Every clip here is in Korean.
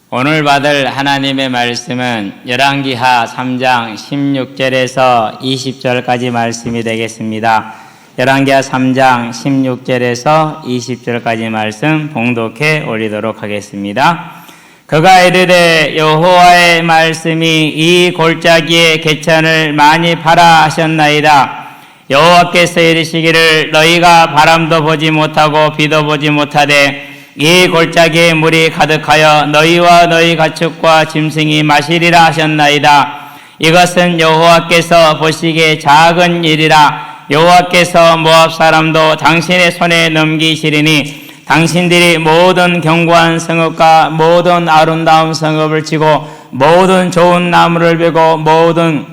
오늘 받을 하나님의 말씀은 열왕기하 3장 16절에서 20절까지 말씀이 되겠습니다. 열왕기하 3장 16절에서 20절까지 말씀 봉독해 올리도록 하겠습니다. 그가 이르되 여호와의 말씀이 이 골짜기의 개천을 많이 파라 하셨나이다. 여호와께서 이르시기를 너희가 바람도 보지 못하고 비도 보지 못하되 이 골짜기에 물이 가득하여 너희와 너희 가축과 짐승이 마시리라 하셨나이다. 이것은 여호와께서 보시기에 작은 일이라. 여호와께서 모압 사람도 당신의 손에 넘기시리니 당신들이 모든 견고한 성읍과 모든 아름다운 성읍을 치고 모든 좋은 나무를 베고 모든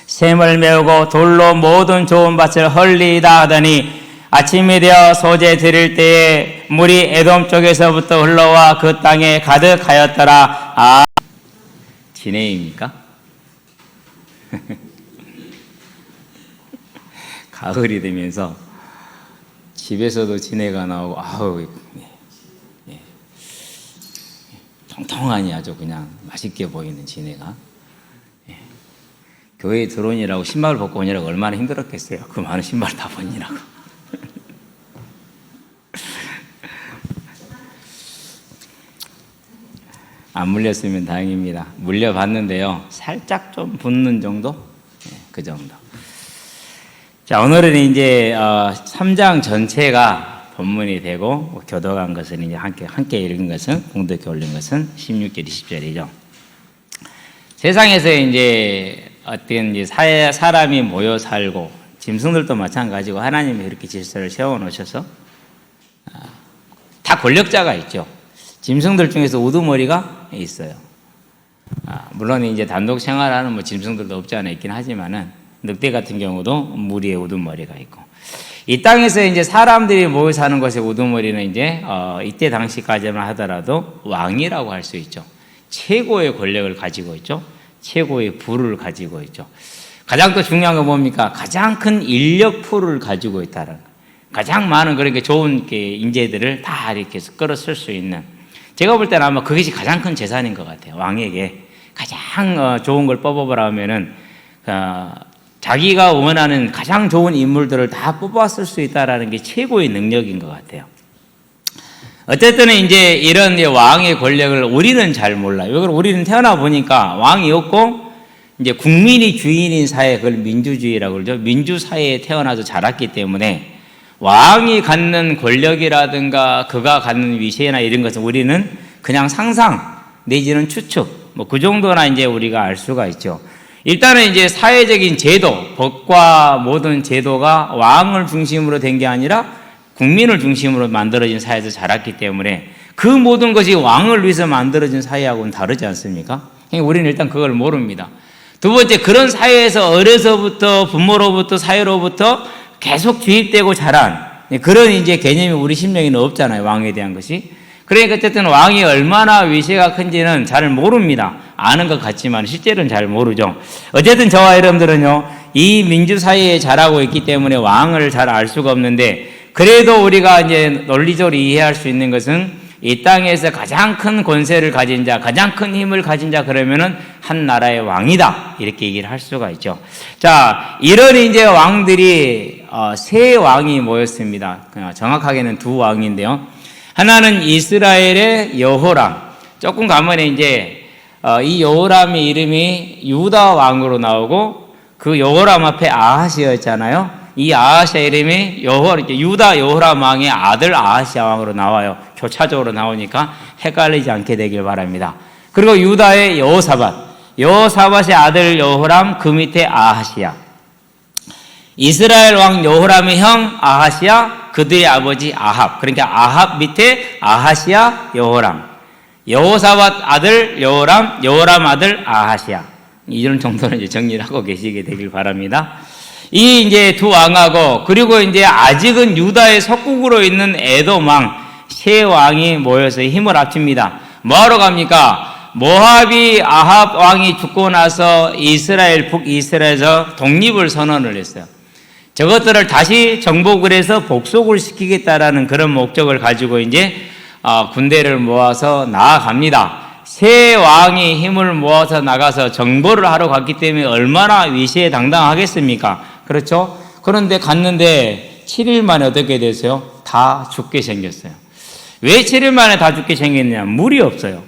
샘을 메우고 돌로 모든 좋은 밭을 헐리이다 하더니 아침이 되어 소재 드릴 때에 물이 에돔 쪽에서부터 흘러와 그 땅에 가득하였더라. 진해입니까? 가을이 되면서 집에서도 진해가 나오고 통통하니 아주 그냥 맛있게 보이는 진해가. 교회에 들어오니라고 신발을 벗고 오니라고 얼마나 힘들었겠어요. 그 많은 신발 다 벗니라고. 안 물렸으면 다행입니다. 물려봤는데요, 살짝 좀 붓는 정도? 그 정도. 자, 오늘은 이제 3장 전체가 본문이 되고 교도한 것은 이제 함께 읽은 것은 공독해 올린 것은 16절, 20절이죠. 세상에서 이제 어떤 이제 사람이 모여 살고 짐승들도 마찬가지고 하나님이 그렇게 질서를 세워 놓으셔서 다 권력자가 있죠. 짐승들 중에서 우두머리가 있어요. 물론 이제 단독 생활하는 뭐 짐승들도 없지 않아 있긴 하지만은 늑대 같은 경우도 무리에 우두머리가 있고, 이 땅에서 이제 사람들이 모여 사는 것의 우두머리는 이제 이때 당시까지만 하더라도 왕이라고 할 수 있죠. 최고의 권력을 가지고 있죠. 최고의 부를 가지고 있죠. 가장 또 중요한 건 뭡니까? 가장 큰 인력 풀을 가지고 있다는, 가장 많은 그렇게 좋은 인재들을 다 이렇게 끌어쓸 수 있는, 제가 볼 때는 아마 그것이 가장 큰 재산인 것 같아요. 왕에게 가장 좋은 걸 뽑아보라 하면은 자기가 원하는 가장 좋은 인물들을 다 뽑았을 수 있다라는 게 최고의 능력인 것 같아요. 어쨌든 이제 이런 왕의 권력을 우리는 잘 몰라요. 우리는 태어나 보니까 왕이 없고 이제 국민이 주인인 사회, 그걸 민주주의라고 그러죠. 민주사회에 태어나서 자랐기 때문에 왕이 갖는 권력이라든가 그가 갖는 위세나 이런 것은 우리는 그냥 상상 내지는 추측, 뭐 그 정도나 이제 우리가 알 수가 있죠. 일단은 이제 사회적인 제도, 법과 모든 제도가 왕을 중심으로 된 게 아니라 국민을 중심으로 만들어진 사회에서 자랐기 때문에 그 모든 것이 왕을 위해서 만들어진 사회하고는 다르지 않습니까? 우리는 일단 그걸 모릅니다. 두 번째, 그런 사회에서 어려서부터 부모로부터 사회로부터 계속 주입되고 자란 그런 이제 개념이 우리 심령에는 없잖아요. 왕에 대한 것이. 그러니까 어쨌든 왕이 얼마나 위세가 큰지는 잘 모릅니다. 아는 것 같지만 실제로는 잘 모르죠. 어쨌든 저와 여러분들은요, 이 민주사회에 자라고 있기 때문에 왕을 잘 알 수가 없는데, 그래도 우리가 이제 논리적으로 이해할 수 있는 것은 이 땅에서 가장 큰 권세를 가진 자, 가장 큰 힘을 가진 자, 그러면은 한 나라의 왕이다, 이렇게 얘기를 할 수가 있죠. 자, 이런 이제 왕들이 세 왕이 모였습니다. 정확하게는 두 왕인데요. 하나는 이스라엘의 여호람. 조금 가면 이제 이 여호람의 이름이 유다 왕으로 나오고 그 여호람 앞에 아하시아였잖아요. 이 아하시아 이름이 유다 여호람 왕의 아들 아하시아 왕으로 나와요. 교차적으로 나오니까 헷갈리지 않게 되길 바랍니다. 그리고 유다의 여호사밧의 아들 여호람, 그 밑에 아하시아. 이스라엘 왕 여호람의 형 아하시아, 그들의 아버지 아합. 그러니까 아합 밑에 아하시아, 여호람. 여호사밧 아들 여호람, 여호람 아들 아하시아. 이런 정도는 이제 정리를 하고 계시게 되길 바랍니다. 이 이제 두 왕하고, 그리고 이제 아직은 유다의 속국으로 있는 에돔 왕, 세 왕이 모여서 힘을 합칩니다. 뭐하러 갑니까? 모압이 아합 왕이 죽고 나서 북이스라엘에서 독립을 선언을 했어요. 저것들을 다시 정복을 해서 복속을 시키겠다라는 그런 목적을 가지고 이제 군대를 모아서 나아갑니다. 새 왕이 힘을 모아서 나가서 정보를 하러 갔기 때문에 얼마나 위세당당하겠습니까? 그렇죠? 그런데 갔는데 7일 만에 어떻게 됐어요? 다 죽게 생겼어요. 왜 7일 만에 다 죽게 생겼냐? 물이 없어요.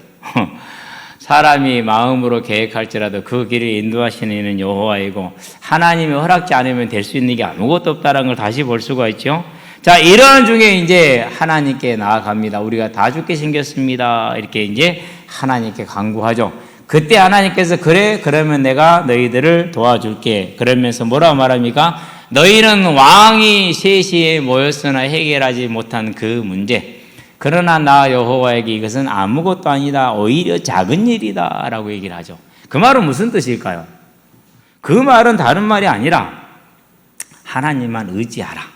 사람이 마음으로 계획할지라도 그 길을 인도하시는 이는 여호와이고 하나님이 허락지 않으면 될 수 있는 게 아무것도 없다는 걸 다시 볼 수가 있죠. 자, 이런 중에 이제 하나님께 나아갑니다. 우리가 다 죽게 생겼습니다. 이렇게 이제 하나님께 간구하죠. 그때 하나님께서 그래, 그러면 내가 너희들을 도와줄게. 그러면서 뭐라고 말합니까? 너희는 왕이 셋이 모였으나 해결하지 못한 그 문제. 그러나 나 여호와에게 이것은 아무것도 아니다. 오히려 작은 일이다. 라고 얘기를 하죠. 그 말은 무슨 뜻일까요? 그 말은 다른 말이 아니라 하나님만 의지하라.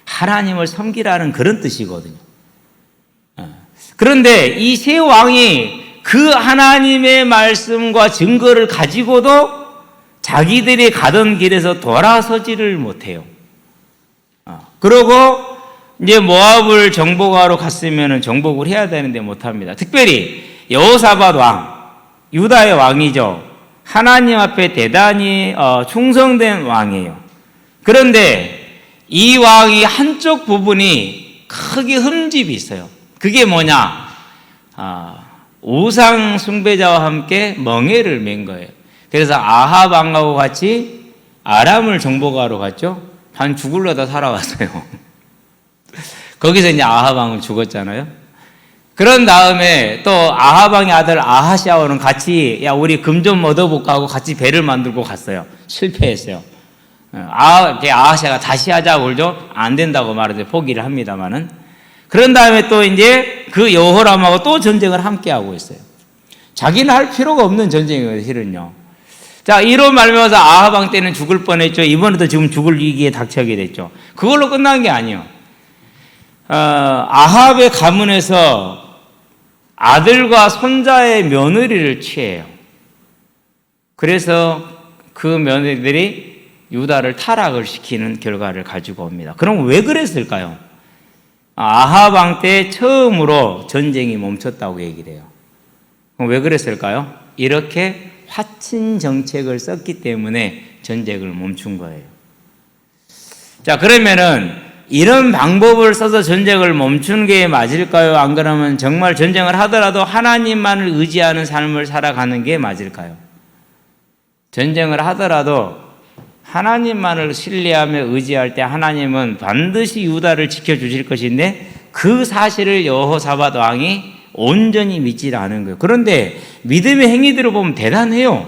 하나님을 섬기라는 그런 뜻이거든요. 그런데 이 세 왕이 그 하나님의 말씀과 증거를 가지고도 자기들이 가던 길에서 돌아서지를 못해요. 그러고 이제 모압을 정복하러 갔으면 정복을 해야 되는데 못합니다. 특별히 여호사밧 왕, 유다의 왕이죠. 하나님 앞에 대단히 충성된 왕이에요. 그런데 이 왕이 한쪽 부분이 크게 흠집이 있어요. 그게 뭐냐? 우상 숭배자와 함께 멍에를 맨 거예요. 그래서 아합 왕하고 같이 아람을 정복하러 갔죠. 반 죽을려다 살아왔어요. 거기서 이제 아합 왕은 죽었잖아요. 그런 다음에 또 아합 왕의 아들 아하시아와는 같이 야 우리 금 좀 얻어볼까 하고 같이 배를 만들고 갔어요. 실패했어요. 아하시아가 다시 하자고 그러죠. 안 된다고 말해서 포기를 합니다만은. 그런 다음에 또 이제 그 여호람하고 또 전쟁을 함께 하고 있어요. 자기는 할 필요가 없는 전쟁이에요, 실은요. 자, 이로 말미암아서 아합 왕 때는 죽을 뻔했죠. 이번에도 지금 죽을 위기에 닥쳐게 됐죠. 그걸로 끝난 게 아니에요. 아합의 가문에서 아들과 손자의 며느리를 취해요. 그래서 그 며느리들이 유다를 타락을 시키는 결과를 가지고 옵니다. 그럼 왜 그랬을까요? 아합 왕 때 처음으로 전쟁이 멈췄다고 얘기를 해요. 그럼 왜 그랬을까요? 이렇게 화친 정책을 썼기 때문에 전쟁을 멈춘 거예요. 자, 그러면은 이런 방법을 써서 전쟁을 멈추는 게 맞을까요? 안 그러면 정말 전쟁을 하더라도 하나님만을 의지하는 삶을 살아가는 게 맞을까요? 전쟁을 하더라도 하나님만을 신뢰하며 의지할 때 하나님은 반드시 유다를 지켜주실 것인데 그 사실을 여호사밧 왕이 온전히 믿지 않은 거예요. 그런데 믿음의 행위들을 보면 대단해요.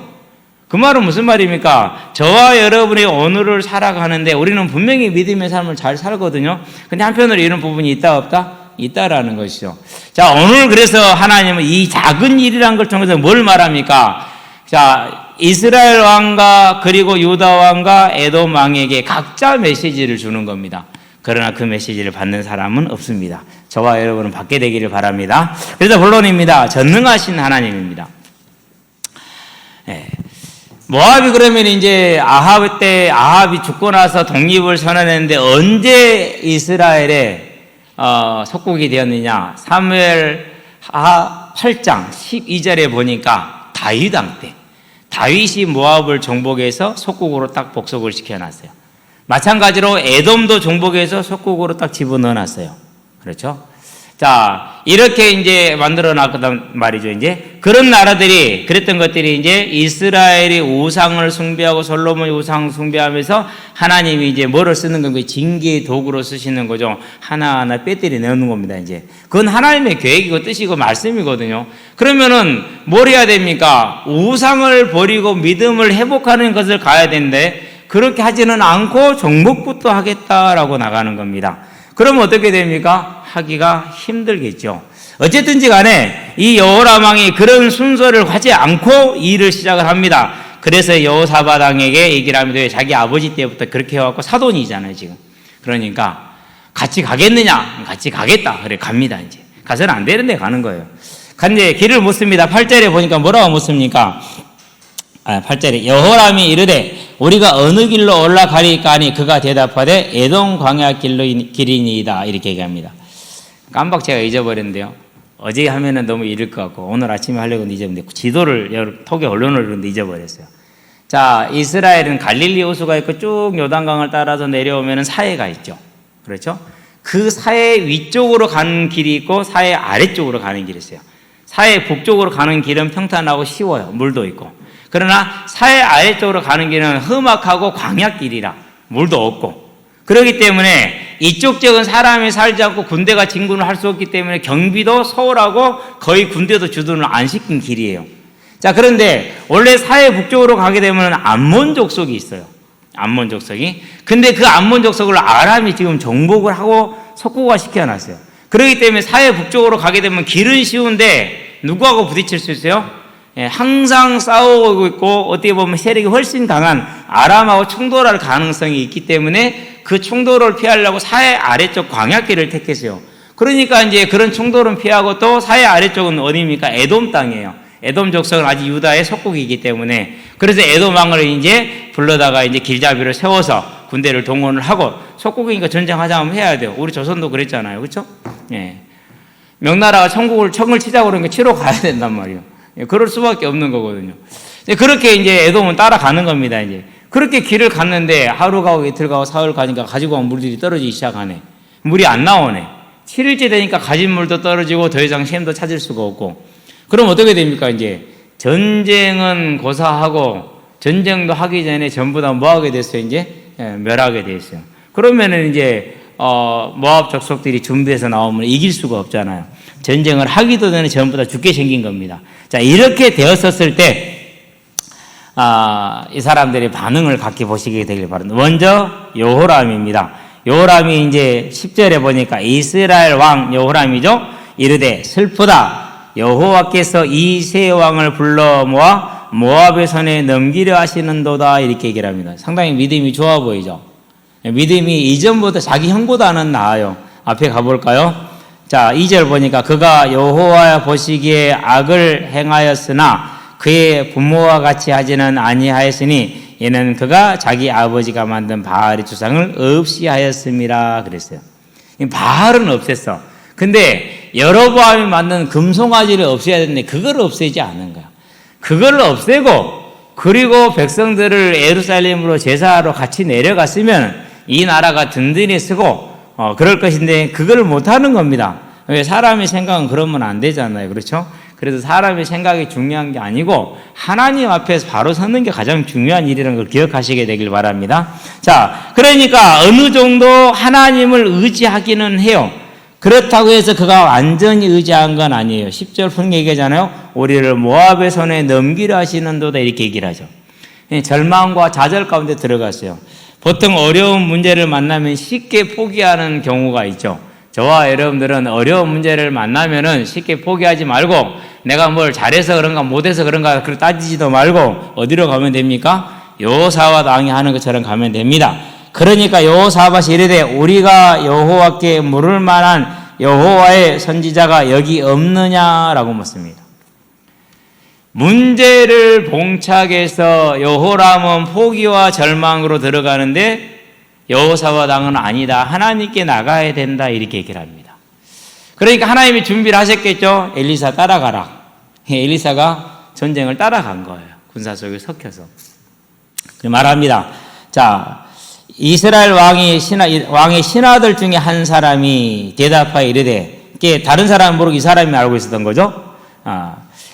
그 말은 무슨 말입니까? 저와 여러분의 오늘을 살아가는데 우리는 분명히 믿음의 삶을 잘 살거든요. 근데 한편으로 이런 부분이 있다 없다? 있다라는 것이죠. 자, 오늘 그래서 하나님은 이 작은 일이라는 걸 통해서 뭘 말합니까? 자, 이스라엘 왕과 그리고 유다 왕과 에돔 왕에게 각자 메시지를 주는 겁니다. 그러나 그 메시지를 받는 사람은 없습니다. 저와 여러분은 받게 되기를 바랍니다. 그래서 본론입니다. 전능하신 하나님입니다. 네. 모압이 그러면 이제 아합이 죽고 나서 독립을 선언했는데 언제 이스라엘의 속국이 되었느냐? 사무엘 8장 12절에 보니까 다윗 왕 때 다윗이 모압을 정복해서 속국으로 딱 복속을 시켜놨어요. 마찬가지로 에돔도 정복해서 속국으로 딱 집어넣어놨어요. 그렇죠? 자, 이렇게 이제 만들어 놨단 말이죠. 이제 그런 나라들이 그랬던 것들이 이제 이스라엘이 우상을 숭배하고 솔로몬이 우상 숭배하면서 하나님이 이제 뭐를 쓰는 건가요? 징계의 도구로 쓰시는 거죠. 하나하나 빼뜨려 내놓는 겁니다. 이제 그건 하나님의 계획이고 뜻이고 말씀이거든요. 그러면은 뭘 해야 됩니까? 우상을 버리고 믿음을 회복하는 것을 가야 되는데 그렇게 하지는 않고 정복부터 하겠다라고 나가는 겁니다. 그러면 어떻게 됩니까? 하기가 힘들겠죠. 어쨌든지 간에 이 여호람 왕이 그런 순서를 하지 않고 일을 시작을 합니다. 그래서 여호사밧 왕에게 얘기를 합니다. 자기 아버지 때부터 그렇게 해왔고 사돈이잖아요, 지금. 그러니까 같이 가겠느냐? 같이 가겠다. 그래, 갑니다, 이제. 가서는 안 되는데 가는 거예요. 근데 길을 묻습니다. 8절에 보니까 뭐라고 묻습니까? 8절에 여호람이 이르되 우리가 어느 길로 올라가리까 하니 그가 대답하되 에돔 광야 길이니이다. 이렇게 얘기합니다. 깜빡 제가 잊어버렸는데요. 어제 하면은 너무 이를 것 같고 오늘 아침에 하려고 잊어버렸는데 지도를 톡에 올려놓으려는데 잊어버렸어요. 자, 이스라엘은 갈릴리 호수가 있고 쭉 요단강을 따라서 내려오면은 사해가 있죠. 그렇죠? 그 사해 위쪽으로 가는 길이 있고 사해 아래쪽으로 가는 길이 있어요. 사해 북쪽으로 가는 길은 평탄하고 쉬워요. 물도 있고. 그러나 사해 아래쪽으로 가는 길은 험악하고 광야길이라 물도 없고. 그렇기 때문에 이쪽 지역은 사람이 살지 않고 군대가 진군을 할 수 없기 때문에 경비도 소홀하고 거의 군대도 주둔을 안 시킨 길이에요. 자, 그런데 원래 사해 북쪽으로 가게 되면 암몬 족속이 있어요. 암몬 족속이. 근데 그 암몬 족속을 아람이 지금 정복을 하고 석고가 시켜놨어요. 그렇기 때문에 사해 북쪽으로 가게 되면 길은 쉬운데 누구하고 부딪힐 수 있어요? 예, 항상 싸우고 있고 어떻게 보면 세력이 훨씬 강한 아람하고 충돌할 가능성이 있기 때문에 그 충돌을 피하려고 사해 아래쪽 광야길을 택했어요. 그러니까 이제 그런 충돌은 피하고 또 사해 아래쪽은 어디입니까? 에돔 땅이에요. 에돔 족속은 아직 유다의 속국이기 때문에 그래서 에돔 왕을 이제 불러다가 이제 길잡이를 세워서 군대를 동원을 하고 속국이니까 전쟁하자면 해야 돼요. 우리 조선도 그랬잖아요. 그렇죠? 예. 명나라가 청을 치자고 그러니까 치러 가야 된단 말이에요. 예, 그럴 수밖에 없는 거거든요. 그렇게 이제 에돔은 따라가는 겁니다. 이제 그렇게 길을 갔는데 하루 가고 이틀 가고 사흘 가니까 가지고 온 물들이 떨어지기 시작하네. 물이 안 나오네. 7일째 되니까 가진 물도 떨어지고 더 이상 샘도 찾을 수가 없고. 그럼 어떻게 됩니까? 이제 전쟁은 고사하고 전쟁도 하기 전에 전부 다 뭐 하게 됐어요? 이제 멸하게 됐어요. 그러면은 이제 모압 족속들이 준비해서 나오면 이길 수가 없잖아요. 전쟁을 하기도 전에 전부 다 죽게 생긴 겁니다. 자, 이렇게 되었었을 때 이 사람들의 반응을 각기 보시게 되길 바랍니다. 먼저 여호람입니다. 여호람이 이제 10절에 보니까 이스라엘 왕 여호람이죠. 이르되 슬프다. 여호와께서 이 세 왕을 불러 모아 모압의 손에 넘기려 하시는도다. 이렇게 얘기를 합니다. 상당히 믿음이 좋아 보이죠. 믿음이 이전보다 자기 형보다는 나아요. 앞에 가볼까요? 자, 2절 보니까 그가 여호와 보시기에 악을 행하였으나 그의 부모와 같이 하지는 아니하였으니 이는 그가 자기 아버지가 만든 바알의 주상을 없이 하였음이라 그랬어요. 바알은 없앴어. 근데 여로보암이 만든 금송아지를 없애야 되는데 그걸 없애지 않은 거야. 그걸 없애고 그리고 백성들을 예루살렘으로 제사하러 같이 내려갔으면 이 나라가 든든히 쓰고 그럴 것인데 그걸 못하는 겁니다. 왜? 사람의 생각은 그러면 안 되잖아요. 그렇죠? 그래서 사람의 생각이 중요한 게 아니고 하나님 앞에서 바로 서는 게 가장 중요한 일이라는 걸 기억하시게 되길 바랍니다. 자, 그러니까 어느 정도 하나님을 의지하기는 해요. 그렇다고 해서 그가 완전히 의지한 건 아니에요. 10절 분 얘기하잖아요. 우리를 모압의 손에 넘기려 하시는도다 이렇게 얘기를 하죠. 절망과 좌절 가운데 들어갔어요. 보통 어려운 문제를 만나면 쉽게 포기하는 경우가 있죠. 저와 여러분들은 어려운 문제를 만나면은 쉽게 포기하지 말고 내가 뭘 잘해서 그런가 못해서 그런가 그걸 따지지도 말고 어디로 가면 됩니까? 여호사밧 왕이 하는 것처럼 가면 됩니다. 그러니까 여호사밧이 이르되 우리가 여호와께 물을 만한 여호와의 선지자가 여기 없느냐라고 묻습니다. 문제를 봉착해서 여호람은 포기와 절망으로 들어가는데 여호사밧 왕은 아니다. 하나님께 나가야 된다. 이렇게 얘기를 합니다. 그러니까 하나님이 준비를 하셨겠죠. 엘리사 따라가라. 엘리사가 전쟁을 따라간 거예요. 군사 속에 섞여서. 말합니다. 자, 이스라엘 왕의 신하들 중에 한 사람이 대답하여 이르되, 다른 사람은 모르고 이 사람이 알고 있었던 거죠.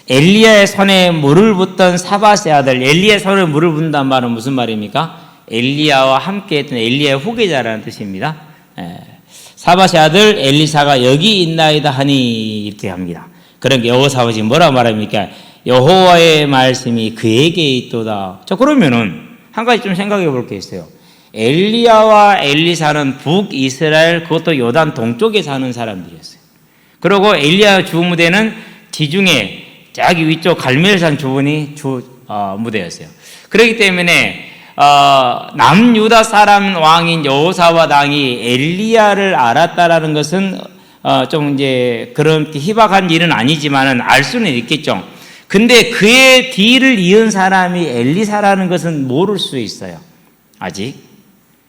엘리야의 손에 물을 붓던 사밧의 아들, 엘리야의 손에 물을 붓는다는 말은 무슨 말입니까? 엘리야와 함께 했던 엘리야의 후계자라는 뜻입니다. 사밧의 아들 엘리사가 여기 있나이다 하니 이렇게 합니다. 그러니까 여호사밧이 뭐라 말합니까? 여호와의 말씀이 그에게 있도다. 자, 그러면은 한 가지 좀 생각해 볼 게 있어요. 엘리야와 엘리사는 북이스라엘 그것도 요단 동쪽에 사는 사람들이었어요. 그리고 엘리야 주무대는 지중해 저기 위쪽 갈멜산 주변이 무대였어요. 그렇기 때문에 남유다 사람 왕인 여호사밧 왕이 엘리야를 알았다라는 것은 좀 이제 그런 희박한 일은 아니지만은 알 수는 있겠죠. 근데 그의 뒤를 이은 사람이 엘리사라는 것은 모를 수 있어요. 아직.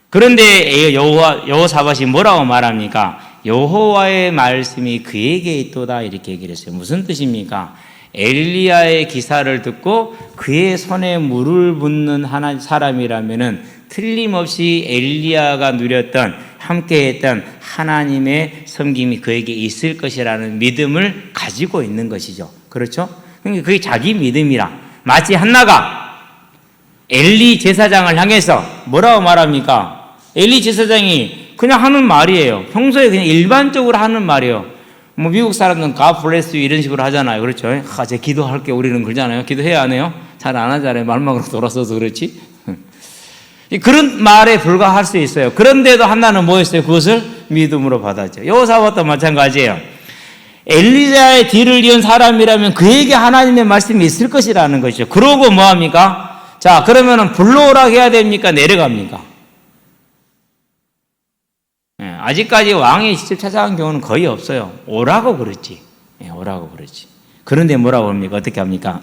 그런데 여호사밧이 뭐라고 말합니까? 여호와의 말씀이 그에게 있도다 이렇게 얘기를 했어요. 무슨 뜻입니까? 엘리야의 기사를 듣고 그의 손에 물을 붓는 하나 사람이라면은 틀림없이 엘리야가 누렸던 함께했던 하나님의 섬김이 그에게 있을 것이라는 믿음을 가지고 있는 것이죠. 그렇죠? 그러니까 그게 자기 믿음이라. 마치 한나가 엘리 제사장을 향해서 뭐라고 말합니까? 엘리 제사장이 그냥 하는 말이에요. 평소에 그냥 일반적으로 하는 말이에요. 뭐 미국 사람들은 God bless you 이런 식으로 하잖아요. 그렇죠? 제 기도할게 우리는 그러잖아요. 기도해야 안 해요? 잘 안 하잖아요. 말망으로 돌아서서 그렇지. 그런 말에 불과할 수 있어요. 그런데도 한나는 뭐였어요? 그것을 믿음으로 받았죠. 여호사밧도 마찬가지예요. 엘리야의 뒤를 이은 사람이라면 그에게 하나님의 말씀이 있을 것이라는 것이죠. 그러고 뭐합니까? 자, 그러면은 불러오라 해야 됩니까? 내려갑니까? 아직까지 왕이 직접 찾아간 경우는 거의 없어요. 오라고 그랬지. 오라고 그랬지. 그런데 뭐라고 합니까? 어떻게 합니까?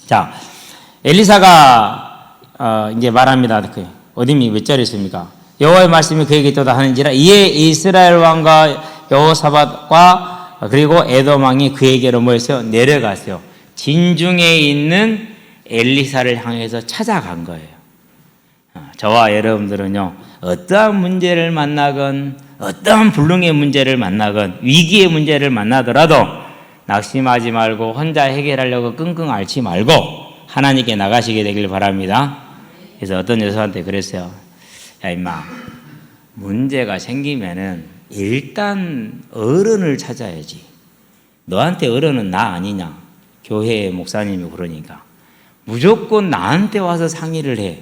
자, 엘리사가 이제 말합니다. 어디미 몇 절에 있습니까? 여호와의 말씀이 그에게 있도다 하는지라 이에 이스라엘 왕과 여호사밧과 그리고 에돔 왕이 그에게로 모여서 내려갔어요. 진중에 있는 엘리사를 향해서 찾아간 거예요. 저와 여러분들은요, 어떠한 문제를 만나건 어떠한 불능의 문제를 만나건 위기의 문제를 만나더라도 낙심하지 말고 혼자 해결하려고 끙끙 앓지 말고 하나님께 나가시게 되길 바랍니다. 그래서 어떤 여성한테 그랬어요. 야 임마, 문제가 생기면은 일단 어른을 찾아야지. 너한테 어른은 나 아니냐? 교회 목사님이 그러니까 무조건 나한테 와서 상의를 해.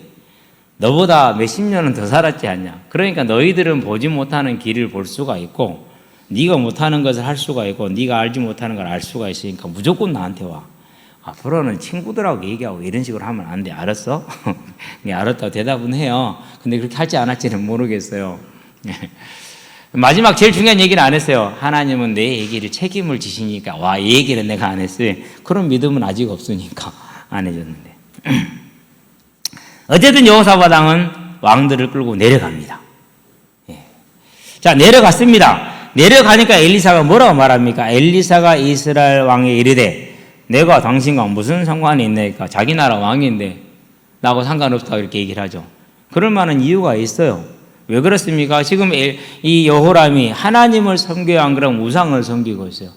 너보다 몇십 년은 더 살았지 않냐? 그러니까 너희들은 보지 못하는 길을 볼 수가 있고 네가 못하는 것을 할 수가 있고 네가 알지 못하는 걸 알 수가 있으니까 무조건 나한테 와. 앞으로는 친구들하고 얘기하고 이런 식으로 하면 안 돼. 알았어? 알았다고 대답은 해요. 근데 그렇게 할지 안 할지는 모르겠어요. 마지막 제일 중요한 얘기는 안 했어요. 하나님은 내 얘기를 책임을 지시니까 와, 이 얘기는 내가 안 했어요. 그런 믿음은 아직 없으니까 안 해줬는데. 어쨌든 여호사밧 왕은 왕들을 끌고 내려갑니다. 자, 내려갔습니다. 내려가니까 엘리사가 뭐라고 말합니까? 엘리사가 이스라엘 왕에 이르되 내가 당신과 무슨 상관이 있나이까? 자기 나라 왕인데 나하고 상관없다고 이렇게 얘기를 하죠. 그럴 만한 이유가 있어요. 왜 그렇습니까? 지금 이 여호람이 하나님을 섬겨야 안 그러면 우상을 섬기고 있어요.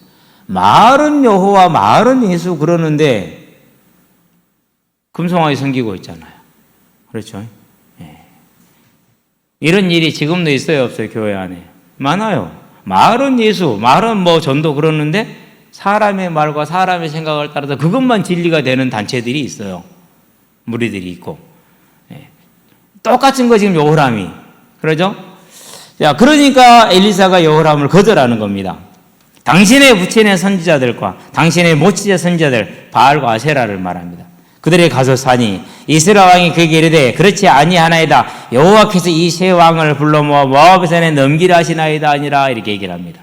말은 여호와 말은 예수 그러는데 금송아지 섬기고 있잖아요. 그렇죠? 이런 일이 지금도 있어요, 없어요? 교회 안에 많아요. 말은 예수, 말은 뭐 전도 그러는데 사람의 말과 사람의 생각을 따라서 그것만 진리가 되는 단체들이 있어요. 무리들이 있고. 똑같은 거 지금 여호람이. 그러죠? 자, 그러니까 엘리사가 여호람을 거절하는 겁니다. 당신의 부친의 선지자들과 당신의 모치자 선지자들 바알과 아세라를 말합니다. 그들이 가서 사니 이스라엘 왕이 그에게 이르되 그렇지 아니하나이다. 여호와께서 이 세 왕을 불러 모아 모압의 산에 넘기라 하시나이다 아니라 이렇게 얘기를 합니다.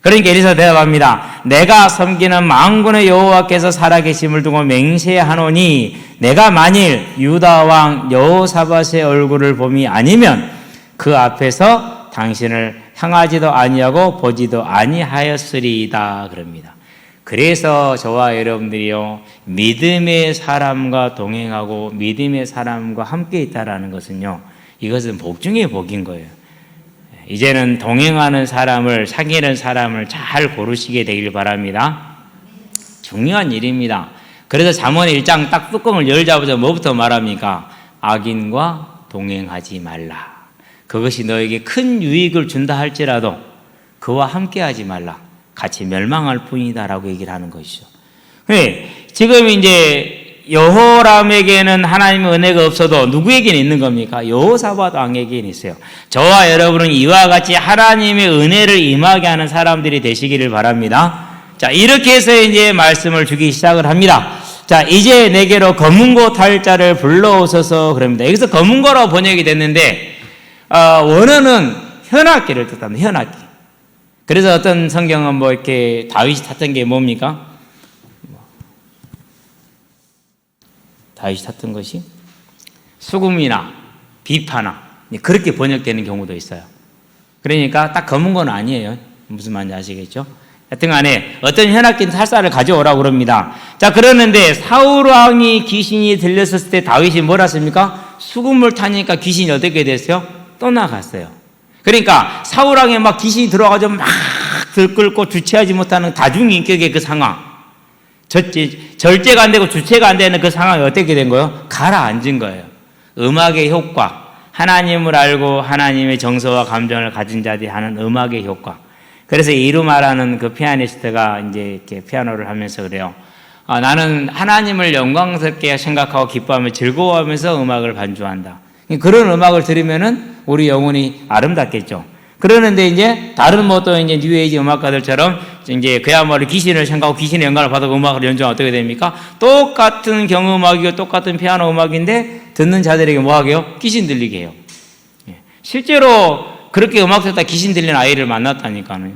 그러니까 엘리사 대답합니다. 내가 섬기는 만군의 여호와께서 살아계심을 두고 맹세하노니 내가 만일 유다 왕 여호사밧의 얼굴을 봄이 아니면 그 앞에서 당신을 향하지도 아니하고 보지도 아니하였으리이다 그럽니다. 그래서 저와 여러분들이요, 믿음의 사람과 동행하고 믿음의 사람과 함께 있다라는 것은요, 이것은 복 중에 복인 거예요. 이제는 동행하는 사람을, 사귀는 사람을 잘 고르시게 되길 바랍니다. 중요한 일입니다. 그래서 잠언 1장 딱 뚜껑을 열자마자 뭐부터 말합니까? 악인과 동행하지 말라. 그것이 너에게 큰 유익을 준다 할지라도 그와 함께하지 말라. 같이 멸망할 뿐이다라고 얘기를 하는 것이죠. 지금 이제 여호람에게는 하나님의 은혜가 없어도 누구에게는 있는 겁니까? 여호사밧 왕에게는 있어요. 저와 여러분은 이와 같이 하나님의 은혜를 임하게 하는 사람들이 되시기를 바랍니다. 자, 이렇게 해서 이제 말씀을 주기 시작을 합니다. 자, 이제 내게로 검은고 탈 자를 불러오소서 그럽니다. 여기서 검은고라고 번역이 됐는데 원어는 현악기를 뜻합니다. 현악기. 그래서 어떤 성경은 뭐 이렇게 다윗이 탔던 게 뭡니까? 다윗이 탔던 것이 수금이나 비파나 그렇게 번역되는 경우도 있어요. 그러니까 딱 검은 건 아니에요. 무슨 말인지 아시겠죠? 하여튼 간에 어떤 현악긴 살사를 가져오라고 그럽니다. 자, 그러는데 사울 왕이 귀신이 들렸을 때 다윗이 뭐라 했습니까? 수금을 타니까 귀신이 어떻게 됐어요? 떠나갔어요. 그러니까 사울 왕에 막 귀신이 들어와가지고 막 들끓고 주체하지 못하는 다중인격의 그 상황, 절제가 안 되고 주체가 안 되는 그 상황이 어떻게 된 거예요? 가라앉은 거예요. 음악의 효과, 하나님을 알고 하나님의 정서와 감정을 가진 자들이 하는 음악의 효과. 그래서 이루마라는 그 피아니스트가 이제 이렇게 피아노를 하면서 그래요. 나는 하나님을 영광스럽게 생각하고 기뻐하며 즐거워하면서 음악을 반주한다. 그런 음악을 들으면은 우리 영혼이 아름답겠죠. 그러는데 이제 다른 뭐 또 이제 뉴에이지 음악가들처럼 이제 그야말로 귀신을 생각하고 귀신의 영감을 받아서 음악을 연주하면 어떻게 됩니까? 똑같은 경음악이고 똑같은 피아노 음악인데 듣는 자들에게 뭐 하게요? 귀신 들리게 해요. 실제로 그렇게 음악 듣다 귀신 들리는 아이를 만났다니까요.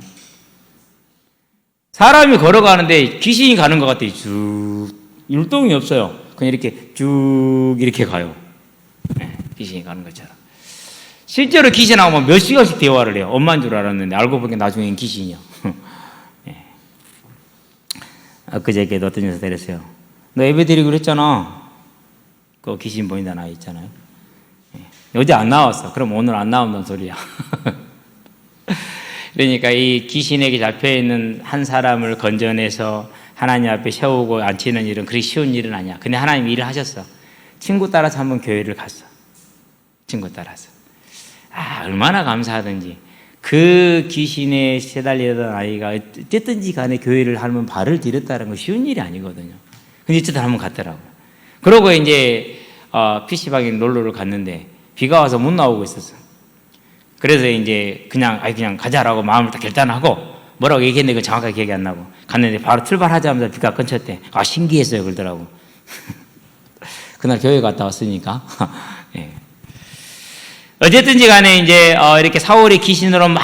사람이 걸어가는데 귀신이 가는 것 같아요. 쭉 율동이 없어요. 그냥 이렇게 쭉 이렇게 가요. 귀신이 가는 것처럼. 실제로 귀신하고 몇 시간씩 대화를 해요. 엄마인 줄 알았는데 알고 보니까 나중엔 귀신이요. 그저께도 어떤 녀석 데렸어요. 너 예배 드리기로 했잖아. 그 귀신 보인다는 아이 있잖아요. 어제 안 나왔어. 그럼 오늘 안 나온다는 소리야. 그러니까 이 귀신에게 잡혀있는 한 사람을 건져내서 하나님 앞에 세우고 앉히는 일은 그리 쉬운 일은 아니야. 근데 하나님 일을 하셨어. 친구 따라서 한번 교회를 갔어. 친구 따라서. 얼마나 감사하든지. 그 귀신에 시달리던 아이가 어쨌든지 간에 교회를 하면 발을 디뎠다는 건 쉬운 일이 아니거든요. 근데 어쨌든 한번 갔더라고요. 그러고 이제 PC방에 놀러를 갔는데 비가 와서 못 나오고 있었어. 그래서 이제 그냥 가자라고 마음을 딱 결단하고 뭐라고 얘기했는데 그 정확하게 기억이 안 나고 갔는데 바로 출발하자마자 비가 끊쳤대. 신기했어요 그러더라고. 그날 교회 갔다 왔으니까. 예. 어쨌든지 간에 이제 이렇게 사울이 귀신으로 막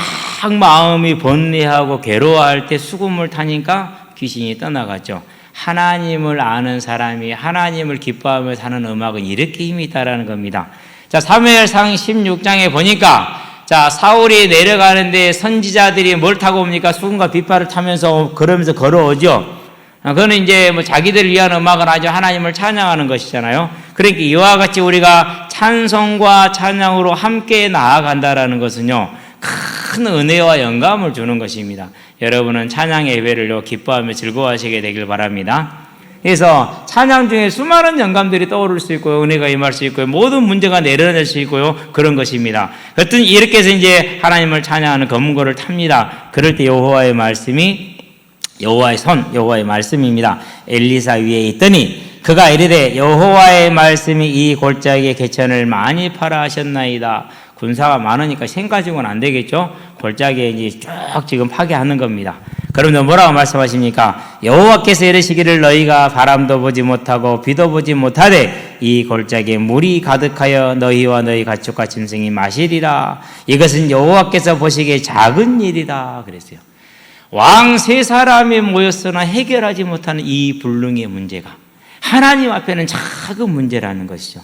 마음이 번뇌하고 괴로워할 때 수금을 타니까 귀신이 떠나갔죠. 하나님을 아는 사람이 하나님을 기뻐하며 사는 음악은 이렇게 힘이 있다라는 겁니다. 자, 사무엘상 16장에 보니까 자, 사울이 내려가는데 선지자들이 뭘 타고 옵니까? 수금과 비파를 타면서 그러면서 걸어오죠. 그거는 이제 뭐 자기들을 위한 음악을 하죠. 하나님을 찬양하는 것이잖아요. 그러니까 이와 같이 우리가 찬송과 찬양으로 함께 나아간다라는 것은요, 큰 은혜와 영감을 주는 것입니다. 여러분은 찬양의 예배를요, 기뻐하며 즐거워하시게 되길 바랍니다. 그래서 찬양 중에 수많은 영감들이 떠오를 수 있고요, 은혜가 임할 수 있고요, 모든 문제가 내려낼 수 있고요, 그런 것입니다. 여튼 이렇게 해서 이제 하나님을 찬양하는 검은고를 탑니다. 그럴 때 여호와의 말씀이 여호와의 말씀입니다. 엘리사 위에 있더니 그가 이르되 여호와의 말씀이 이 골짜기의 개천을 많이 파라 하셨나이다. 군사가 많으니까 생 가지고는 안 되겠죠. 골짜기에 이제 쭉 지금 파괴하는 겁니다. 그러면 뭐라고 말씀하십니까? 여호와께서 이르시기를 너희가 바람도 보지 못하고 비도 보지 못하되 이 골짜기에 물이 가득하여 너희와 너희 가축과 짐승이 마시리라. 이것은 여호와께서 보시기에 작은 일이다 그랬어요. 왕 세 사람이 모였으나 해결하지 못하는 이 불능의 문제가 하나님 앞에는 작은 문제라는 것이죠.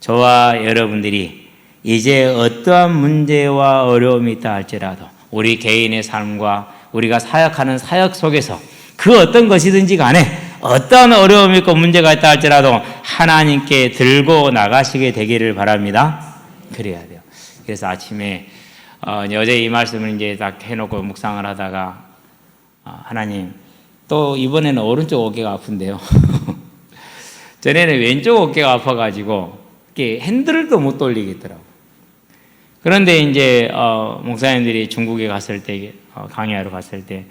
저와 여러분들이 이제 어떠한 문제와 어려움이 있다 할지라도 우리 개인의 삶과 우리가 사역하는 사역 속에서 그 어떤 것이든지 간에 어떤 어려움이 있고 문제가 있다 할지라도 하나님께 들고 나가시게 되기를 바랍니다. 그래야 돼요. 그래서 아침에 어제 이 말씀을 이제 딱 해놓고 묵상을 하다가 하나님, 또 이번에는 오른쪽 어깨가 아픈데요. 전에는 왼쪽 어깨가 아파가지고 이렇게 핸들도 못 돌리겠더라고. 그런데 이제 목사님들이 중국에 갔을 때 강의하러 갔을 때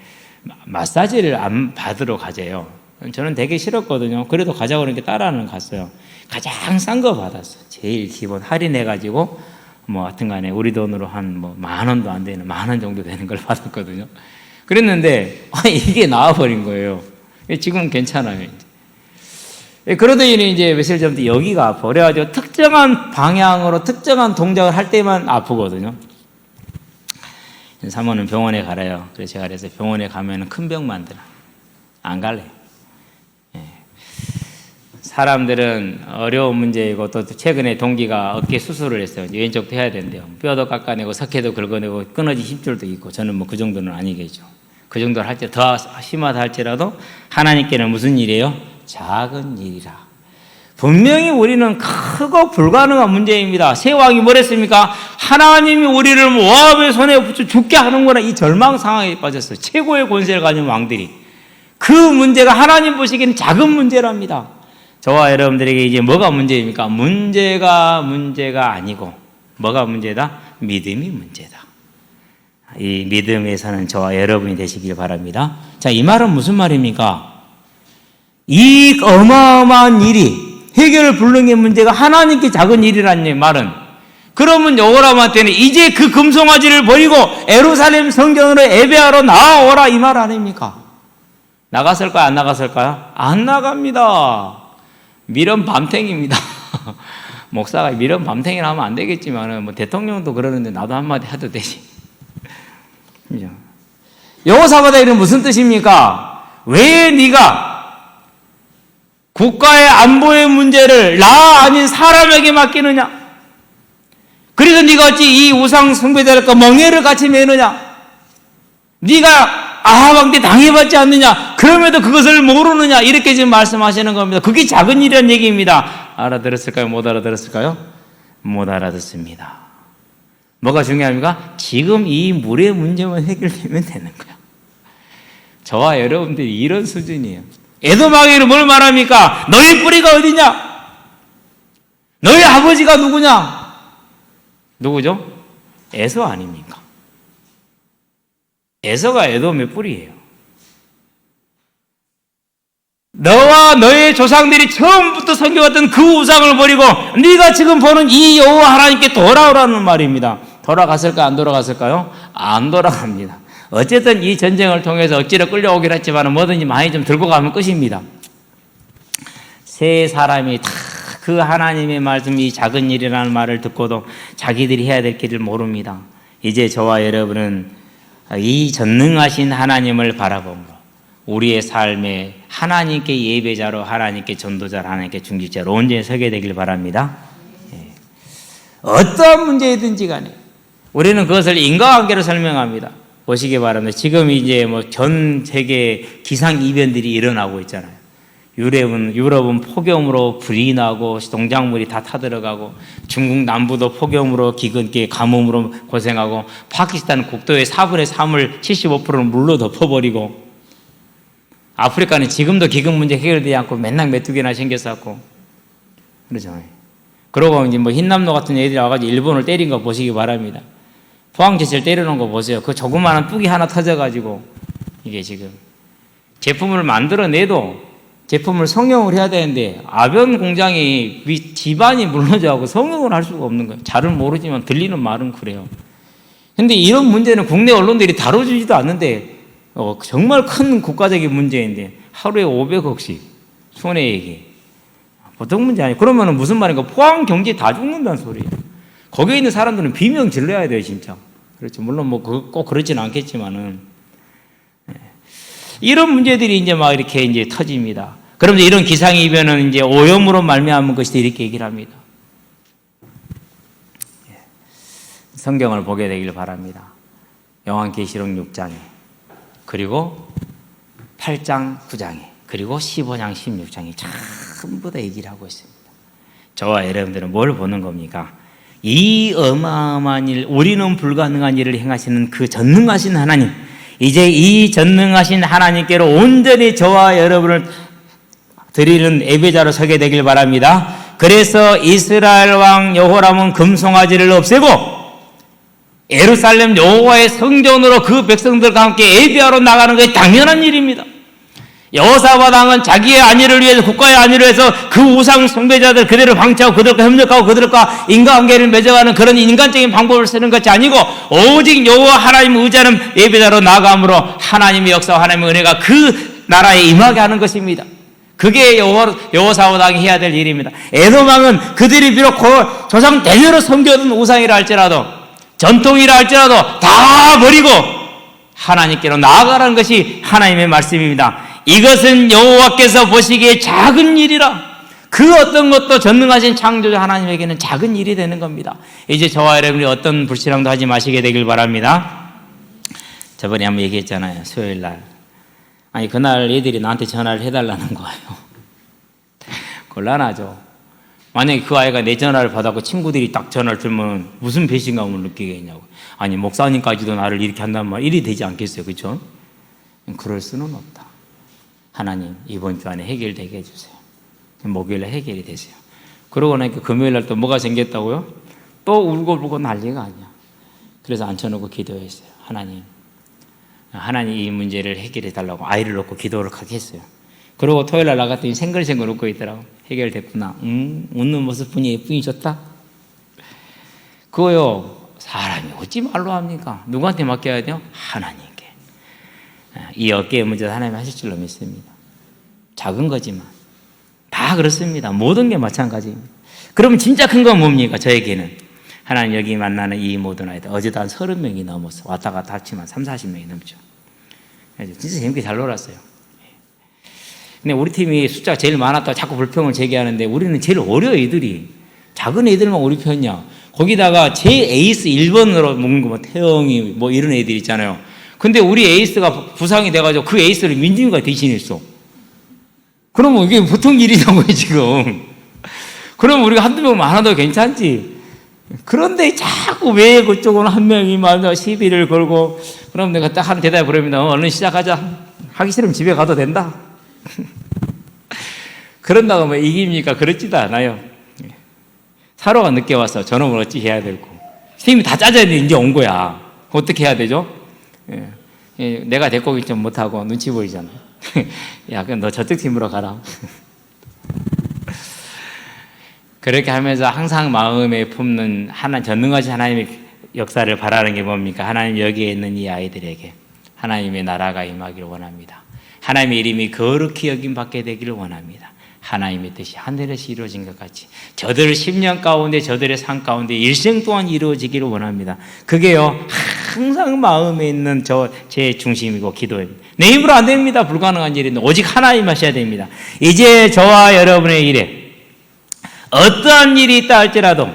마사지를 안 받으러 가재요. 저는 되게 싫었거든요. 그래도 가자고 그러니까 따라는 갔어요. 가장 싼 거 받았어요. 제일 기본 할인해가지고 뭐 하여튼간에 우리 돈으로 한 뭐 10,000원도 안 되는 10,000원 정도 되는 걸 받았거든요. 그랬는데 이게 나와버린 거예요. 지금은 괜찮아요. 그러더니 이제 며칠 전부터 여기가 아파. 그래가지고 특정한 방향으로 특정한 동작을 할 때만 아프거든요. 사모는 병원에 가래요. 그래서 제가 그래서 병원에 가면 큰 병 만들어. 안 갈래. 사람들은 어려운 문제이고 또 최근에 동기가 어깨 수술을 했어요. 왼쪽도 해야 된대요. 뼈도 깎아내고 석회도 긁어내고 끊어진 힘줄도 있고 저는 뭐 그 정도는 아니겠죠. 그 정도를 할지 더 심하다 할지라도 하나님께는 무슨 일이에요? 작은 일이라. 분명히 우리는 크고 불가능한 문제입니다. 세 왕이 뭐랬습니까? 하나님이 우리를 모압의 손에 붙여 죽게 하는구나. 이 절망 상황에 빠졌어요. 최고의 권세를 가진 왕들이. 그 문제가 하나님 보시기에는 작은 문제랍니다. 저와 여러분들에게 이제 뭐가 문제입니까? 문제가 아니고 뭐가 문제다? 믿음이 문제다. 이 믿음에서는 저와 여러분이 되시길 바랍니다. 자, 이 말은 무슨 말입니까? 이 어마어마한 일이 해결을 불능의 문제가 하나님께 작은 일이라는 말은, 그러면 여호람한테는 이제 그 금송아지를 버리고 예루살렘 성전으로 예배하러 나아오라 이 말 아닙니까? 나갔을까요? 안 나갔을까요? 안 나갑니다. 미련 밤탱입니다. 목사가 미련 밤탱이라 하면 안 되겠지만 뭐 대통령도 그러는데 나도 한마디 해도 되지. 여호사밧의 일은 무슨 뜻입니까? 왜 네가 국가의 안보의 문제를 나 아닌 사람에게 맡기느냐? 그래서 네가 어찌 이 우상 숭배자들과 멍해를 같이 매느냐? 네가 아합 왕께 당해받지 않느냐? 그럼에도 그것을 모르느냐? 이렇게 지금 말씀하시는 겁니다. 그게 작은 일이라는 얘기입니다. 알아들었을까요? 못 알아들었을까요? 못 알아듣습니다. 뭐가 중요합니까? 지금 이 물의 문제만 해결되면 되는 거야. 저와 여러분들이 이런 수준이에요. 에돔왕에는 뭘 말합니까? 너희 뿌리가 어디냐? 너희 아버지가 누구냐? 누구죠? 에서 아닙니까? 에서가 에돔의 뿌리예요. 너와 너의 조상들이 처음부터 섬겨왔던 그 우상을 버리고 네가 지금 보는 이 여호와 하나님께 돌아오라는 말입니다. 돌아갔을까? 안 돌아갔을까요? 안 돌아갑니다. 어쨌든 이 전쟁을 통해서 억지로 끌려오긴 했지만 뭐든지 많이 좀 들고 가면 끝입니다. 세 사람이 다 그 하나님의 말씀, 이 작은 일이라는 말을 듣고도 자기들이 해야 될 길을 모릅니다. 이제 저와 여러분은 이 전능하신 하나님을 바라보므로 우리의 삶에 하나님께 예배자로, 하나님께 전도자로, 하나님께 중직자로 온전히 서게 되길 바랍니다. 어떠한 문제이든지 간에 우리는 그것을 인과관계로 설명합니다. 보시기 바랍니다. 지금 이제 뭐 전 세계 기상 이변들이 일어나고 있잖아요. 유럽은 폭염으로 불이 나고 농작물이 다 타들어가고, 중국 남부도 폭염으로 기근께 가뭄으로 고생하고, 파키스탄 국토의 4분의 3을 75%는 물로 덮어버리고, 아프리카는 지금도 기근 문제 해결되지 않고 맨날 메뚜기나 생겼었고, 그러죠. 그러고 이제 뭐 흰남노 같은 애들이 와가지고 일본을 때린 거 보시기 바랍니다. 포항제철 때려놓은 거 보세요. 그 조그마한 뚝이 하나 터져가지고 이게 지금 제품을 만들어내도 제품을 성형을 해야 되는데 아변 공장이 집안이 무너져가고 성형을 할 수가 없는 거예요. 잘은 모르지만 들리는 말은 그래요. 근데 이런 문제는 국내 언론들이 다뤄주지도 않는데 정말 큰 국가적인 문제인데 하루에 500억씩 손해액이 보통 문제 아니에요. 그러면 무슨 말인가? 포항 경제 다 죽는다는 소리예요. 거기에 있는 사람들은 비명 질러야 돼요, 진짜. 그렇죠. 물론 뭐 꼭 그렇지는 않겠지만은 이런 문제들이 이제 막 이렇게 이제 터집니다. 그러면서 이런 기상이변은 이제 오염으로 말미암은 것이다 이렇게 얘기를 합니다. 성경을 보게 되길 바랍니다. 요한계시록 6장에 그리고 8장 9장에 그리고 15장 16장에 전부 다 얘기를 하고 있습니다. 저와 여러분들은 뭘 보는 겁니까? 이 어마어마한 일, 우리는 불가능한 일을 행하시는 그 전능하신 하나님, 이제 이 전능하신 하나님께로 온전히 저와 여러분을 드리는 예배자로 서게 되길 바랍니다. 그래서 이스라엘 왕 여호람은 금송아지를 없애고 예루살렘 여호와의 성전으로 그 백성들과 함께 예배하러 나가는 것이 당연한 일입니다. 여호사밧 왕은 자기의 안위를 위해서, 국가의 안위를 위해서 그 우상 숭배자들 그대로 방치하고 그들과 협력하고 그들과 인간관계를 맺어가는 그런 인간적인 방법을 쓰는 것이 아니고 오직 여호와 하나님을 의지하는 예배자로 나아감으로 하나님의 역사와 하나님의 은혜가 그 나라에 임하게 하는 것입니다. 그게 여호사밧 왕이 해야 될 일입니다. 에돔 왕은 그들이 비록 조상 대대로 섬겨둔 우상이라 할지라도, 전통이라 할지라도 다 버리고 하나님께로 나아가라는 것이 하나님의 말씀입니다. 이것은 여호와께서 보시기에 작은 일이라, 그 어떤 것도 전능하신 창조주 하나님에게는 작은 일이 되는 겁니다. 이제 저와 여러분이 어떤 불신앙도 하지 마시게 되길 바랍니다. 저번에 한번 얘기했잖아요. 수요일 날. 아니 그날 애들이 나한테 전화를 해달라는 거예요. 곤란하죠. 만약에 그 아이가 내 전화를 받았고 친구들이 딱 전화를 들면 무슨 배신감을 느끼겠냐고. 아니 목사님까지도 나를 이렇게 한단 말 일이 되지 않겠어요. 그렇죠? 그럴 수는 없다. 하나님 이번 주 안에 해결되게 해주세요. 목요일에 해결이 되세요. 그러고 나니까 금요일 날 또 뭐가 생겼다고요? 또 울고불고 난리가 아니야. 그래서 앉혀놓고 기도했어요. 하나님 이 문제를 해결해 달라고 아이를 놓고 기도를 하게 했어요. 그러고 토요일 날 나갔더니 생글생글 웃고 있더라고. 해결됐구나. 웃는 모습 분이 좋다. 그거요 사람이 어찌 말로 합니까? 누구한테 맡겨야 돼요? 하나님께. 이 어깨의 문제도 하나님이 하실 줄로 믿습니다. 작은 거지만 다 그렇습니다. 모든 게 마찬가지입니다. 그러면 진짜 큰 건 뭡니까? 저에게는 하나님 여기 만나는 이 모든 아이들 어제도 한 30명이 넘었어. 왔다 갔다 합치면 30-40명이 넘죠. 진짜 재밌게 잘 놀았어요. 근데 우리 팀이 숫자가 제일 많았다고 자꾸 불평을 제기하는데 우리는 제일 어려워. 애들이 작은 애들만 우리 편이야. 거기다가 제일 에이스 1번으로 먹는 거 뭐 태영이 뭐 이런 애들 있잖아요. 근데 우리 에이스가 부상이 돼가지고 그 에이스를 민준이가 대신했어. 그러면 이게 보통 일이라고요 지금. 그럼 우리가 한두 명 많아도 괜찮지. 그런데 자꾸 왜 그쪽은 한 명이 맞아 시비를 걸고. 그럼 내가 딱 한 대답해 버립니다. 얼른 시작하자. 하기 싫으면 집에 가도 된다. 그런다고 뭐 이깁니까? 그렇지도 않아요. 사로가 늦게 와서 저놈을 어찌 해야 될고. 팀이 다 짜져있는데 이제 온 거야. 어떻게 해야 되죠? 내가 데리고 좀 못하고 눈치 보이잖아. 야, 그럼 너 저쪽 팀으로 가라. 그렇게 하면서 항상 마음에 품는 전능하신 하나님의 역사를 바라는 게 뭡니까? 하나님 여기에 있는 이 아이들에게 하나님의 나라가 임하기를 원합니다. 하나님의 이름이 거룩히 여김받게 되기를 원합니다. 하나님의 뜻이 하늘에서 이루어진 것 같이 저들 10년 가운데 저들의 삶 가운데 일생 동안 이루어지기를 원합니다. 그게요 항상 마음에 있는 제 중심이고 기도입니다. 내 힘으로 안 됩니다. 불가능한 일인데 오직 하나님 하셔야 됩니다. 이제 저와 여러분의 일에 어떠한 일이 있다 할지라도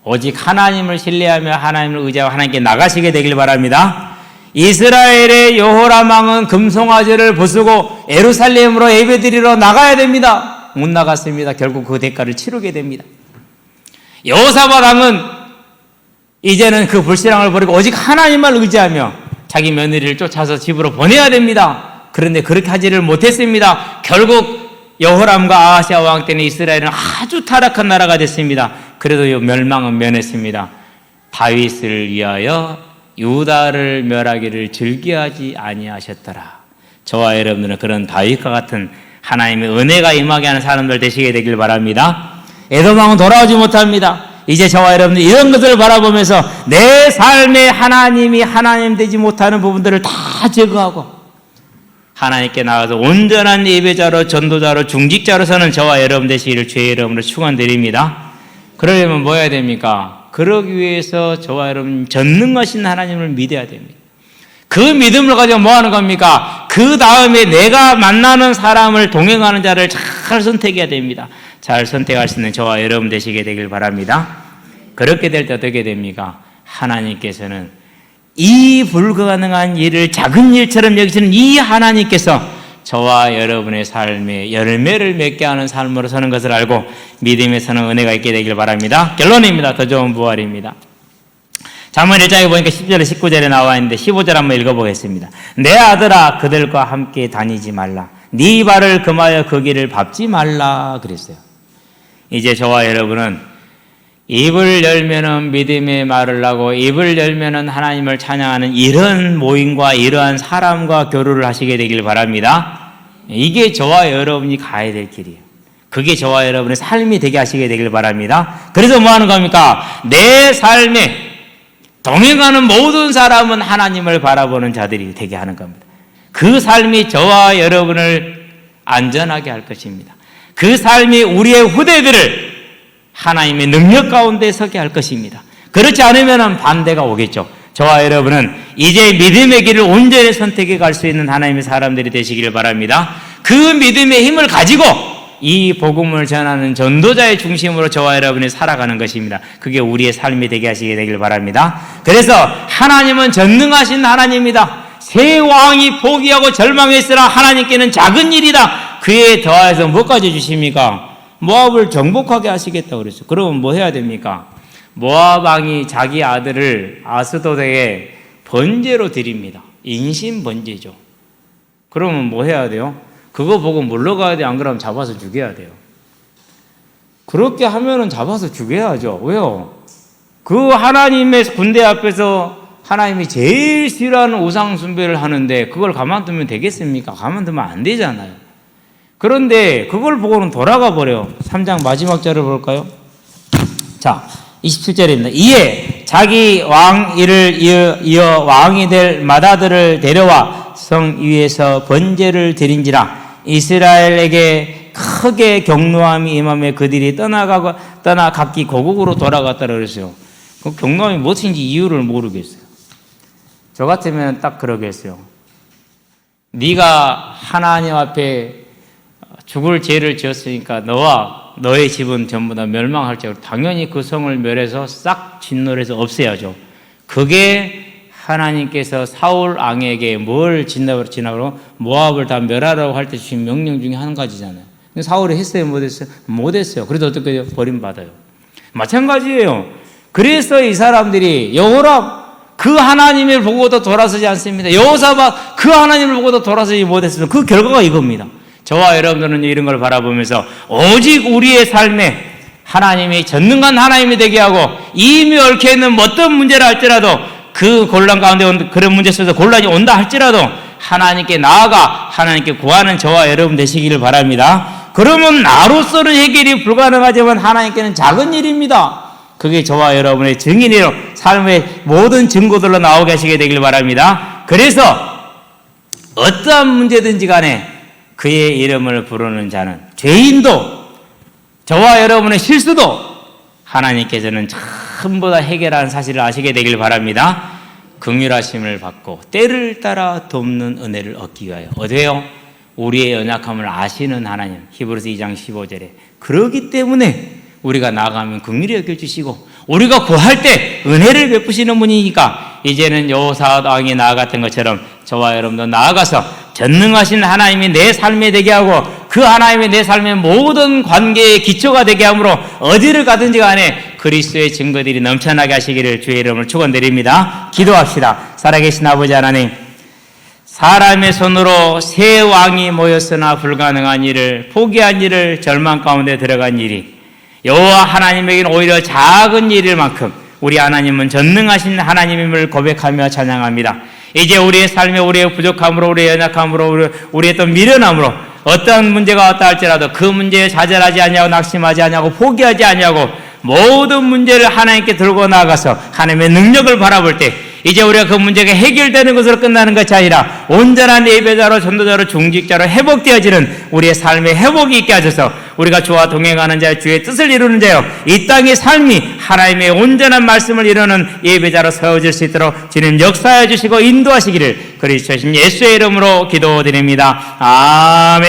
오직 하나님을 신뢰하며 하나님을 의지하고 하나님께 나가시게 되길 바랍니다. 이스라엘의 여호람 왕은 금송아지를 부수고 예루살렘으로 예배드리러 나가야 됩니다. 못 나갔습니다. 결국 그 대가를 치르게 됩니다. 여호사밧 왕은 이제는 그 불신앙을 버리고 오직 하나님만 의지하며 자기 며느리를 쫓아서 집으로 보내야 됩니다. 그런데 그렇게 하지를 못했습니다. 결국 여호람과 아하시아 왕 때는 이스라엘은 아주 타락한 나라가 됐습니다. 그래도 멸망은 면했습니다. 다윗을 위하여 유다를 멸하기를 즐겨하지 아니하셨더라. 저와 여러분들은 그런 다윗과 같은 하나님의 은혜가 임하게 하는 사람들 되시게 되길 바랍니다. 에돔 왕은 돌아오지 못합니다. 이제 저와 여러분들 이런 것들을 바라보면서 내 삶에 하나님이 하나님 되지 못하는 부분들을 다 제거하고 하나님께 나가서 온전한 예배자로 전도자로 중직자로서는 저와 여러분 되시기를 주의 이름으로 축원드립니다. 그러려면 뭐 해야 됩니까? 그러기 위해서 저와 여러분 전능하신 하나님을 믿어야 됩니다. 그 믿음을 가지고 뭐 하는 겁니까? 그 다음에 내가 만나는 사람을 동행하는 자를 잘 선택해야 됩니다. 잘 선택할 수 있는 저와 여러분 되시게 되길 바랍니다. 그렇게 될 때 어떻게 됩니까? 하나님께서는 이 불가능한 일을 작은 일처럼 여기시는 이 하나님께서 저와 여러분의 삶에 열매를 맺게 하는 삶으로 서는 것을 알고 믿음에 서는 은혜가 있게 되길 바랍니다. 결론입니다. 더 좋은 부활입니다. 잠언 1장에 보니까 10절에 19절에 나와 있는데 15절 한번 읽어보겠습니다. 내 아들아 그들과 함께 다니지 말라. 네 발을 금하여 그 길을 밟지 말라 그랬어요. 이제 저와 여러분은 입을 열면은 믿음의 말을 하고 입을 열면은 하나님을 찬양하는 이런 모임과 이러한 사람과 교류를 하시게 되길 바랍니다. 이게 저와 여러분이 가야 될 길이에요. 그게 저와 여러분의 삶이 되게 하시게 되길 바랍니다. 그래서 뭐 하는 겁니까? 내 삶에 동행하는 모든 사람은 하나님을 바라보는 자들이 되게 하는 겁니다. 그 삶이 저와 여러분을 안전하게 할 것입니다. 그 삶이 우리의 후대들을 하나님의 능력 가운데 서게 할 것입니다. 그렇지 않으면 반대가 오겠죠. 저와 여러분은 이제 믿음의 길을 온전히 선택해 갈 수 있는 하나님의 사람들이 되시기를 바랍니다. 그 믿음의 힘을 가지고 이 복음을 전하는 전도자의 중심으로 저와 여러분이 살아가는 것입니다. 그게 우리의 삶이 되게 하시게 되길 바랍니다. 그래서 하나님은 전능하신 하나님입니다. 새 왕이 포기하고 절망했으나 하나님께는 작은 일이다. 그에 더해서 뭐까지 주십니까? 모압을 정복하게 하시겠다고 그랬어요. 그러면 뭐 해야 됩니까? 모압 왕이 자기 아들을 아스돗에게 번제로 드립니다. 인신 번제죠. 그러면 뭐 해야 돼요? 그거 보고 물러가야 돼. 안 그러면 잡아서 죽여야 돼요. 그렇게 하면은 잡아서 죽여야죠. 왜요? 그 하나님의 군대 앞에서 하나님이 제일 싫어하는 우상 숭배를 하는데 그걸 가만두면 되겠습니까? 가만두면 안 되잖아요. 그런데 그걸 보고는 돌아가 버려. 3장 마지막 절을 볼까요? 자, 27절입니다. 이에 자기 왕 일을 이어 왕이 될 마다들을 데려와 성 위에서 번제를 드린지라. 이스라엘에게 크게 경노함이 임하며 그들이 떠나 각기 고국으로 돌아갔다고 그랬어요. 그 경노함이 무엇인지 이유를 모르겠어요. 저 같으면 딱 그러겠어요. 네가 하나님 앞에 죽을 죄를 지었으니까 너와 너의 집은 전부 다 멸망할지라도 당연히 그 성을 멸해서 싹 진노해서 없애야죠. 그게 하나님께서 사울 왕에게 뭘 지나고 모압을 다 멸하라고 할 때 주신 명령 중에 한 가지잖아요. 근데 사울이 했어요? 못했어요? 못했어요. 그래도 어떻게 해요? 버림받아요. 마찬가지예요. 그래서 이 사람들이 여호람 그 하나님을 보고도 돌아서지 않습니다. 여호사밧 그 하나님을 보고도 돌아서지 못했습니다. 그 결과가 이겁니다. 저와 여러분들은 이런 걸 바라보면서 오직 우리의 삶에 하나님이 전능한 하나님이 되게 하고 이미 얽혀 있는 어떤 문제라 할지라도 그 곤란 가운데 그런 문제 속에서 곤란이 온다 할지라도 하나님께 나아가 하나님께 구하는 저와 여러분 되시기를 바랍니다. 그러면 나로서는 해결이 불가능하지만 하나님께는 작은 일입니다. 그게 저와 여러분의 증인으로 삶의 모든 증거들로 나오게 하시게 되길 바랍니다. 그래서 어떠한 문제든지 간에 그의 이름을 부르는 자는 죄인도 저와 여러분의 실수도 하나님께서는 전부 다 해결하는 사실을 아시게 되길 바랍니다. 긍휼하심을 받고 때를 따라 돕는 은혜를 얻기 위하여 어디에요? 우리의 연약함을 아시는 하나님. 히브리서 2장 15절에 그러기 때문에 우리가 나아가면 긍휼히 여겨주시고 우리가 구할 때 은혜를 베푸시는 분이니까 이제는 여호사밧 왕이 나아갔던 것처럼 저와 여러분도 나아가서 전능하신 하나님이 내 삶에 되게 하고 그 하나님이 내 삶의 모든 관계의 기초가 되게 함으로 어디를 가든지 간에 그리스도의 증거들이 넘쳐나게 하시기를 주의 이름으로 축원드립니다. 기도합시다. 살아계신 아버지 하나님, 사람의 손으로 새 왕이 모였으나 불가능한 일을, 포기한 일을, 절망 가운데 들어간 일이 여호와 하나님에게는 오히려 작은 일일 만큼 우리 하나님은 전능하신 하나님임을 고백하며 찬양합니다. 이제 우리의 삶에 우리의 부족함으로, 우리의 연약함으로, 우리의 또 미련함으로 어떤 문제가 왔다 할지라도 그 문제에 좌절하지 아니하고 낙심하지 아니하고 포기하지 아니하고 모든 문제를 하나님께 들고 나아가서 하나님의 능력을 바라볼 때 이제 우리가 그 문제가 해결되는 것으로 끝나는 것이 아니라 온전한 예배자로 전도자로 중직자로 회복되어지는 우리의 삶의 회복이 있게 하셔서 우리가 주와 동행하는 자여 주의 뜻을 이루는 자여 이 땅의 삶이 하나님의 온전한 말씀을 이루는 예배자로 세워질 수 있도록 주님 역사해 주시고 인도하시기를 그리스도 예수의 이름으로 기도드립니다. 아멘.